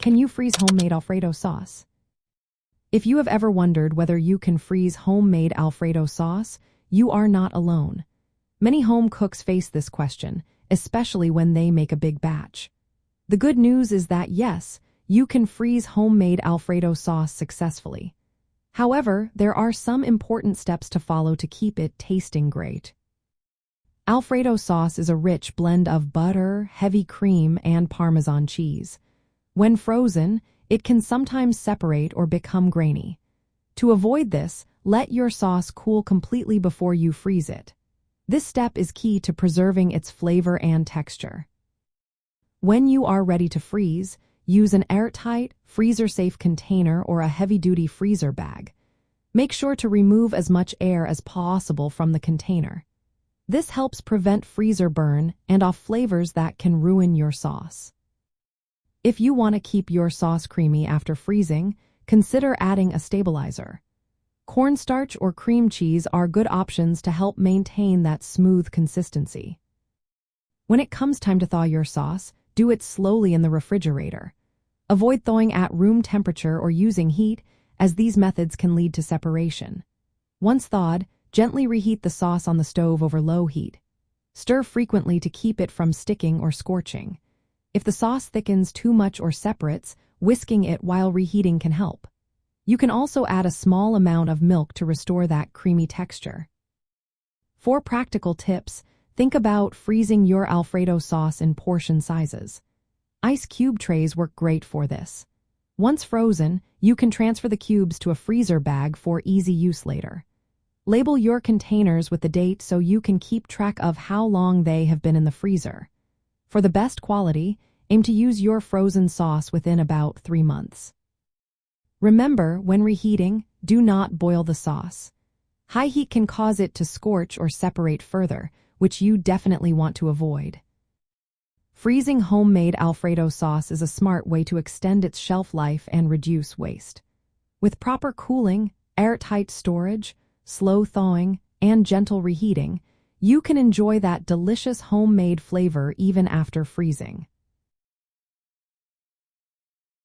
Can you freeze homemade Alfredo sauce? If you have ever wondered whether you can freeze homemade Alfredo sauce, you are not alone. Many home cooks face this question, especially when they make a big batch. The good news is that yes, you can freeze homemade Alfredo sauce successfully. However, there are some important steps to follow to keep it tasting great. Alfredo sauce is a rich blend of butter, heavy cream, and Parmesan cheese. When frozen, it can sometimes separate or become grainy. To avoid this, let your sauce cool completely before you freeze it. This step is key to preserving its flavor and texture. When you are ready to freeze, use an airtight, freezer-safe container or a heavy-duty freezer bag. Make sure to remove as much air as possible from the container. This helps prevent freezer burn and off flavors that can ruin your sauce. If you want to keep your sauce creamy after freezing, consider adding a stabilizer. Cornstarch or cream cheese are good options to help maintain that smooth consistency. When it comes time to thaw your sauce, do it slowly in the refrigerator. Avoid thawing at room temperature or using heat, as these methods can lead to separation. Once thawed, gently reheat the sauce on the stove over low heat. Stir frequently to keep it from sticking or scorching. If the sauce thickens too much or separates, whisking it while reheating can help. You can also add a small amount of milk to restore that creamy texture. For practical tips, think about freezing your Alfredo sauce in portion sizes. Ice cube trays work great for this. Once frozen, you can transfer the cubes to a freezer bag for easy use later. Label your containers with the date so you can keep track of how long they have been in the freezer. For the best quality, aim to use your frozen sauce within about 3 months. Remember, when reheating, do not boil the sauce. High heat can cause it to scorch or separate further, which you definitely want to avoid. Freezing homemade Alfredo sauce is a smart way to extend its shelf life and reduce waste. With proper cooling, airtight storage, slow thawing, and gentle reheating, you can enjoy that delicious homemade flavor even after freezing.